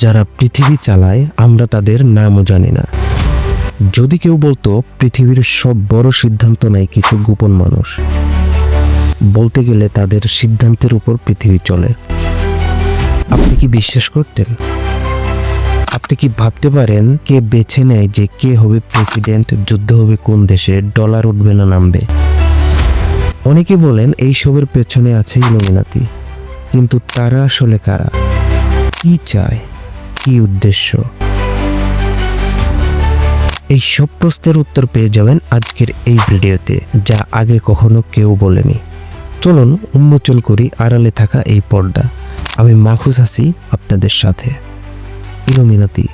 যারা পৃথিবী চালায় আমরা তাদের নামও জানি না। যদি কেউ বলতো পৃথিবীর সব বড় সিদ্ধান্ত নেয় কিছু গোপন মানুষ, বলতে গেলে তাদের সিদ্ধান্তের উপর পৃথিবী চলে। আপনি কি বিশ্বাস করতেন? আপনি কি ভাবতে পারেন কে বেছে নেয় যে কে হবে প্রেসিডেন্ট, যুদ্ধ হবে কোন দেশে, ডলার উঠবে না নামবে? অনেকে বলেন এই সবের পেছনে আছে ইলুমিনাতি, কিন্তু তারা আসলে কারা, কি চায়, কি উদ্দেশ্য? এই সব প্রশ্নের উত্তর পেয়ে যাবেন আজকের এই ভিডিওতে, যা আগে কখনো কেউ বলেনি। চলুন উন্মোচন করি আড়ালে থাকা এই পর্দা। আমি মাহফুজ আছি আপনাদের সাথে। ইলুমিনাতি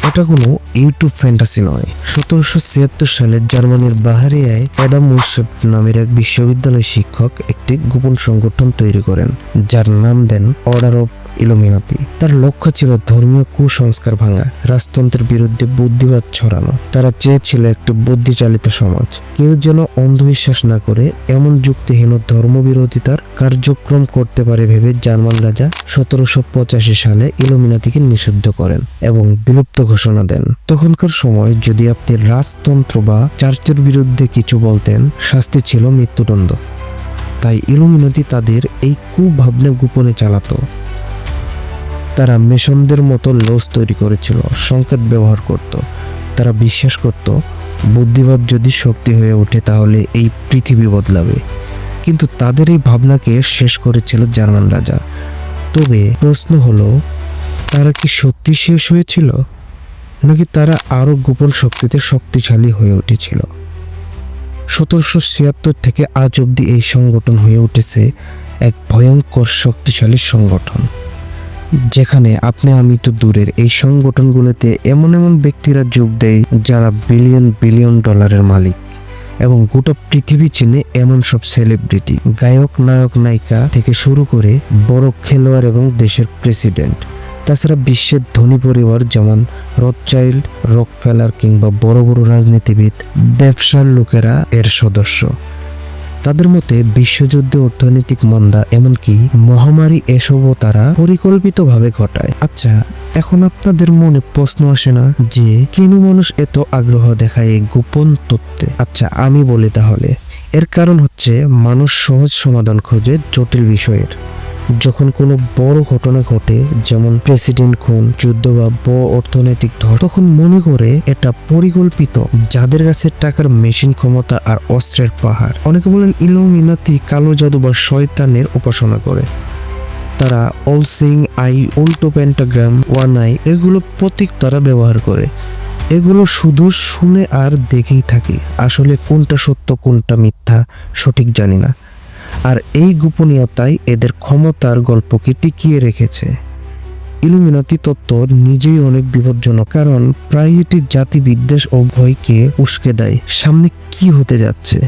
এটা কোনো ইউটিউব ফ্যান্টাসি নয়। 1776 সালে জার্মানির বাহারিয়ায় অ্যাডাম উইসেপ নামের এক বিশ্ববিদ্যালয় শিক্ষক একটি গোপন সংগঠন তৈরি করেন, যার নাম দেন অর্ডার অফ ইলুমিনাতি। তার লক্ষ্য ছিল ধর্মীয় কুসংস্কার ভাঙা, রাজতন্ত্রের বিরুদ্ধে বুদ্ধিবাদ ছড়ানো। তারা চেয়েছিল একটি বুদ্ধিচালিত সমাজ। কেউ যেন অন্ধবিশ্বাস না করে এমন যুক্তিহীন ধর্মবিরোধিতার কার্যক্রম করতে পারে ভেবে জার্মান রাজা 1785 সালে ইলুমিনাতিকে নিষিদ্ধ করেন এবং বিলুপ্ত ঘোষণা দেন। তখনকার সময় যদি আপনি রাজতন্ত্র বা চার্চের বিরুদ্ধে কিছু বলতেন, শাস্তি ছিল মৃত্যুদণ্ড। তাই ইলুমিনাতি তাদের এই কুভাবনা গোপনে চালাতো। তারা মেশনদের মতো লস তৈরি করেছিল, সংকেত ব্যবহার করত। তারা বিশ্বাস করত বুদ্ধিবাদ যদি শক্তি হয়ে ওঠে তাহলে এই পৃথিবী বদলাবে। কিন্তু তাদের এই ভাবনাকে শেষ করেছিল জার্মান রাজা। তবে প্রশ্ন হলো, তারা কি সত্যি শেষ হয়েছিল, নাকি তারা আরো গোপন শক্তিতে শক্তিশালী হয়ে উঠেছিল? 1776 থেকে আজ অব্দি এই সংগঠন হয়ে উঠেছে এক ভয়ঙ্কর শক্তিশালী সংগঠন, যেখানে আপনি আমি তো দূরের। এই সংগঠনগুলোতে এমন এমন ব্যক্তিরা যোগ দেয় যারা বিলিয়ন বিলিয়ন ডলারের মালিক, এবং গোটা পৃথিবী চিনে এমন সব সেলিব্রিটি, গায়ক, নায়ক, নায়িকা থেকে শুরু করে বড় খেলোয়াড় এবং দেশের প্রেসিডেন্ট। তাছাড়া বিশ্বের ধনী পরিবার যেমন রথচাইল্ড, রকফেলার কিংবা বড় বড় রাজনীতিবিদ, ব্যবসার লোকেরা এর সদস্য। তাদের মতে বিশ্বযুদ্ধে, অর্থনৈতিক মন্দা, এমনকি মহামারী এসবও তারা পরিকল্পিতভাবে ঘটায়। আচ্ছা, এখন আপনাদের মনে প্রশ্ন আসে না যে কেন মানুষ এত আগ্রহ দেখায় এই গোপন তত্ত্বে? আচ্ছা, আমি বলি তাহলে। এর কারণ হচ্ছে মানুষ সহজ সমাধান খোঁজে জটিল বিষয়ের। যখন কোনো বড় ঘটনা ঘটে, যেমন প্রেসিডেন্ট খুন, যুদ্ধ বা বড় অর্থনৈতিক ধর, তখন মনে করে এটা পরিকল্পিত। যাদের কাছে টাকার মেশিন, ক্ষমতা আর অস্ত্রের পাহাড়। অনেকে বলেন ইলুমিনাতি কালো জাদু বা শয়তানের উপাসনা করে। তারা অল সিইং আই, উল্টো পেন্টাগ্রাম, ওয়ান আই, এগুলো প্রতীক তারা ব্যবহার করে। এগুলো শুধু শুনে আর দেখেই থাকি। আসলে কোনটা সত্য কোনটা মিথ্যা সঠিক জানি না। আর এই গোপনীয়তাই এদের ক্ষমতার গল্পকে টিকিয়ে রেখেছে। ইলুমিনাতি তত্ত্ব নিজেই অনেক বিপজ্জনক, কারণ প্রায় এটি জাতি বিদ্বেষ ও ভয়কে উস্কে দেয়। সামনে কি হতে যাচ্ছে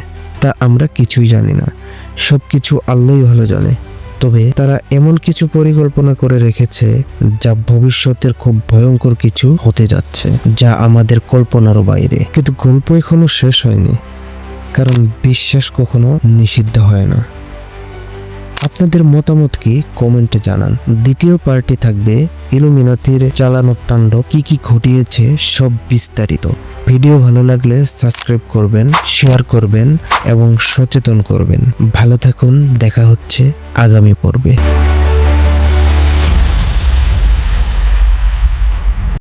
তা আমরা কিছুই জানি না, সবকিছু আল্লাহই ভালো জানে। তবে তারা এমন কিছু পরিকল্পনা করে রেখেছে যা ভবিষ্যতের খুব ভয়ঙ্কর কিছু হতে যাচ্ছে, যা আমাদের কল্পনারও বাইরে। কিন্তু গল্প এখনো শেষ হয়নি, কারণ বিশ্বাস কখনো নিষিদ্ধ হয় না। আপনাদের মতামত কি কমেন্টে জানান। দ্বিতীয় পার্টি থাকবে ইলুমিনাতির চালানো তাণ্ডব, কি কি ঘটিয়েছে সব বিস্তারিত। ভিডিও ভালো লাগলে সাবস্ক্রাইব করবেন, শেয়ার করবেন এবং সচেতন করবেন। ভালো থাকুন, দেখা হচ্ছে আগামী পর্বে।